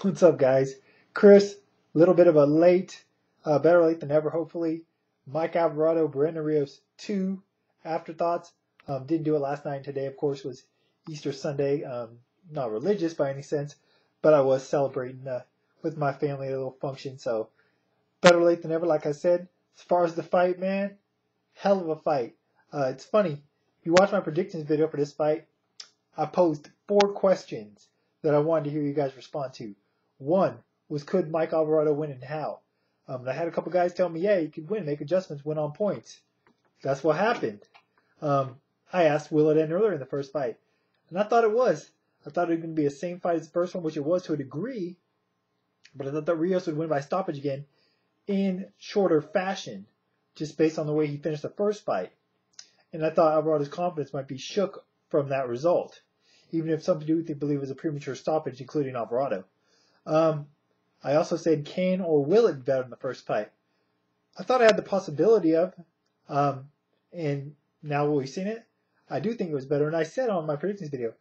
What's up, guys? Chris, a little bit of a late, better late than never, hopefully. Mike Alvarado, Brandon Rios, 2 afterthoughts. Didn't do it last night. Today, of course, was Easter Sunday. Not religious by any sense, but I was celebrating with my family at a little function. So, better late than never, like I said. As far as the fight, man, hell of a fight. It's funny. If you watch my predictions video for this fight, I posed 4 questions that I wanted to hear you guys respond to. One was, could Mike Alvarado win and how? I had a couple guys tell me, yeah, he could win, make adjustments, win on points. That's what happened. I asked, will it end earlier in the first fight? And I thought it was. I thought it was going to be the same fight as the first one, which it was to a degree, but I thought that Rios would win by stoppage again in shorter fashion, just based on the way he finished the first fight. And I thought Alvarado's confidence might be shook from that result, even if some do believe it was a premature stoppage, including Alvarado. I also said, can or will it be better than the first fight? I thought I had the possibility of, and now we've seen it, I do think it was better. And I said on my predictions video,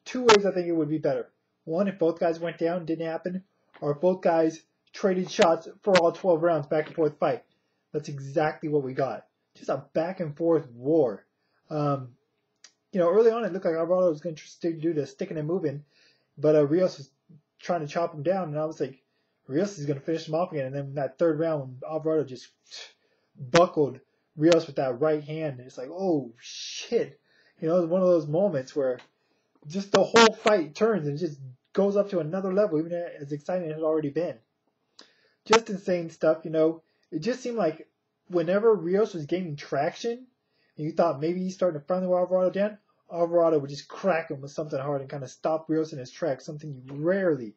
2 ways I think it would be better. One, if both guys went down, didn't happen, or if both guys traded shots for all 12 rounds, back and forth fight. That's exactly what we got. Just a back and forth war. Early on it looked like Alvarado was going to do the sticking and moving, but Rios was trying to chop him down, and I was like, Rios is going to finish him off again. And then that third round, when Alvarado just buckled Rios with that right hand, and it's like, oh shit. It was one of those moments where just the whole fight turns and just goes up to another level, even as exciting as it had already been. Just insane stuff, It just seemed like whenever Rios was gaining traction, and you thought maybe he's starting to finally wear Alvarado down, Alvarado would just crack him with something hard and kind of stop Rios in his tracks, something you rarely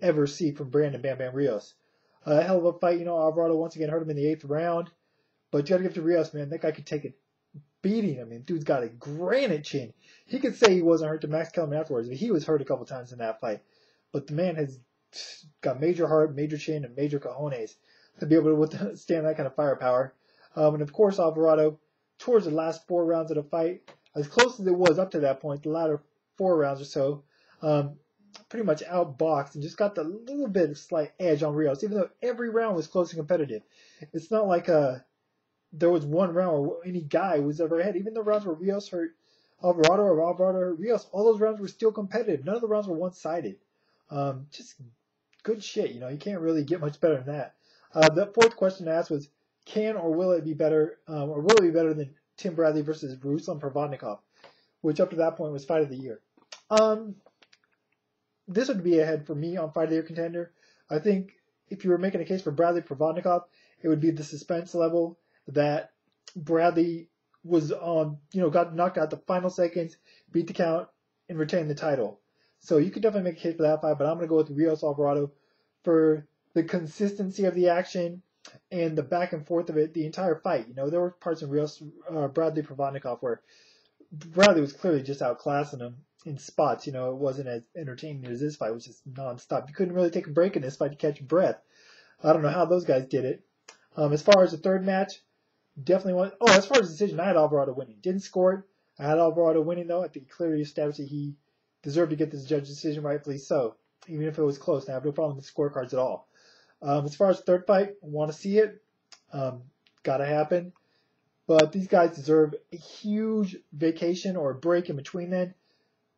ever see from Brandon Bam Bam Rios. A hell of a fight, Alvarado once again hurt him in the 8th round, but you got to give it to Rios, man. That guy could take it beating. I mean, dude's got a granite chin. He could say he wasn't hurt to Max Kellerman afterwards, but he was hurt a couple times in that fight. But the man has got major heart, major chin, and major cojones to be able to withstand that kind of firepower. And of course, Alvarado, towards the last 4 rounds of the fight, as close as it was up to that point, the latter 4 rounds or so, pretty much outboxed and just got the little bit of slight edge on Rios, even though every round was close and competitive. It's not like there was one round where any guy was ever ahead. Even the rounds where Rios hurt Alvarado or Alvarado hurt Rios, all those rounds were still competitive. None of the rounds were one-sided. Just good shit, You can't really get much better than that. The 4th question I asked was, can or will it be better, than Tim Bradley versus Ruslan Provodnikov, which up to that point was Fight of the Year. This would be ahead for me on Fight of the Year contender. I think if you were making a case for Bradley Provodnikov, it would be the suspense level that Bradley was on, got knocked out the final seconds, beat the count, and retained the title. So you could definitely make a case for that fight, but I'm going to go with Rios Alvarado for the consistency of the action and the back and forth of it, the entire fight. There were parts in Bradley Provodnikov where Bradley was clearly just outclassing him in spots. It wasn't as entertaining as this fight, which is nonstop. You couldn't really take a break in this fight to catch your breath. I don't know how those guys did it. As far as the third match, definitely want. Oh, as far as the decision, I had Alvarado winning. Didn't score it. I had Alvarado winning, though. I think he clearly established that he deserved to get this judge's decision, rightfully so, even if it was close. I have no problem with scorecards at all. As far as the third fight, I want to see it. Gotta happen. But these guys deserve a huge vacation or a break in between then.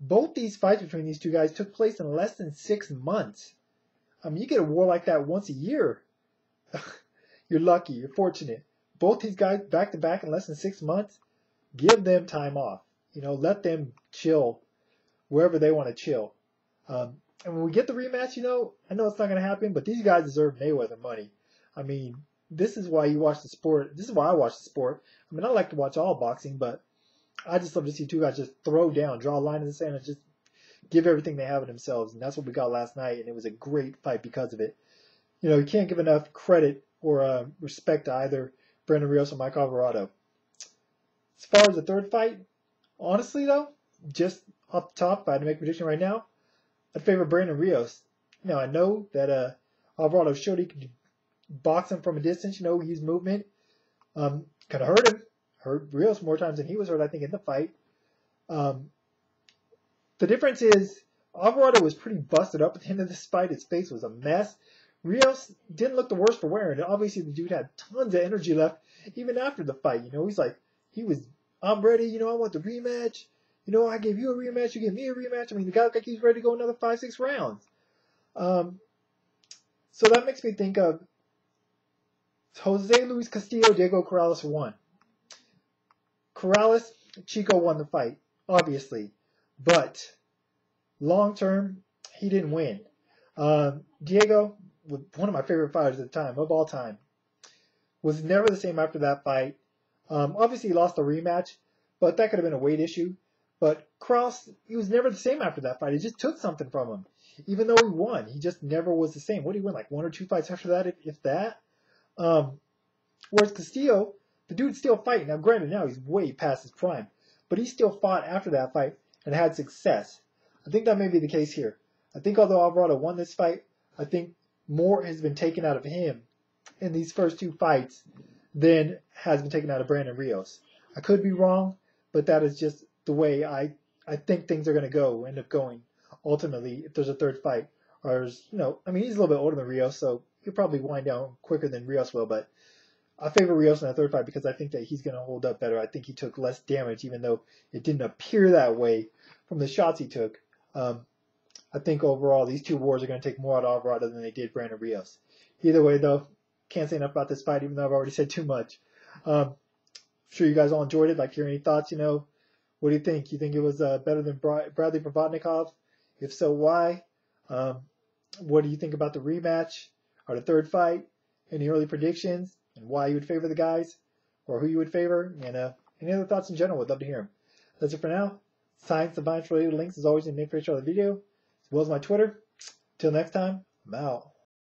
Both these fights between these two guys took place in less than 6 months. You get a war like that once a year. You're lucky. You're fortunate. Both these guys back to back in less than 6 months. Give them time off. Let them chill wherever they want to chill. And when we get the rematch, I know it's not going to happen, but these guys deserve Mayweather money. I mean, this is why you watch the sport. This is why I watch the sport. I mean, I like to watch all boxing, but I just love to see two guys just throw down, draw a line in the sand, and just give everything they have in themselves. And that's what we got last night, and it was a great fight because of it. You can't give enough credit or respect to either Brandon Rios or Mike Alvarado. As far as the third fight, honestly, though, just off the top, if I had to make a prediction right now, I'd favor Brandon Rios. I know that Alvarado showed he could box him from a distance, use movement. Kind of hurt him. Hurt Rios more times than he was hurt, I think, in the fight. The difference is Alvarado was pretty busted up at the end of this fight. His face was a mess. Rios didn't look the worse for wear, and obviously the dude had tons of energy left even after the fight. He's like, I'm ready. I want the rematch. I gave you a rematch. You gave me a rematch. I mean, the guy looked like he's ready to go another 5-6 rounds. So that makes me think of Jose Luis Castillo, Diego Corrales for one. Corrales, Chico won the fight, obviously. But long term, he didn't win. Diego, one of my favorite fighters at the time, of all time, was never the same after that fight. Obviously, he lost the rematch, but that could have been a weight issue. But Cross, he was never the same after that fight. It just took something from him. Even though he won, he just never was the same. What did he win, like 1 or 2 fights after that, if that? Whereas Castillo, the dude's still fighting. Now, granted, now he's way past his prime. But he still fought after that fight and had success. I think that may be the case here. I think although Alvarado won this fight, I think more has been taken out of him in these first 2 fights than has been taken out of Brandon Rios. I could be wrong, but that is just the way I think things are going to end up going, ultimately, if there's a third fight. Or, he's a little bit older than Rios, so he'll probably wind down quicker than Rios will, but I favor Rios in the third fight because I think that he's going to hold up better. I think he took less damage, even though it didn't appear that way from the shots he took. I think overall these 2 wars are going to take more out of Alvarado than they did Brandon Rios. Either way, though, can't say enough about this fight, even though I've already said too much. I'm sure you guys all enjoyed it. Like to hear any thoughts, What do you think? You think it was better than Bradley Provodnikov? If so, why? What do you think about the rematch or the third fight? Any early predictions? And why you would favor the guys? Or who you would favor? And any other thoughts in general? Would love to hear them. That's it for now. Science and Violence related links as always in the information of the video, as well as my Twitter. Till next time, I'm out.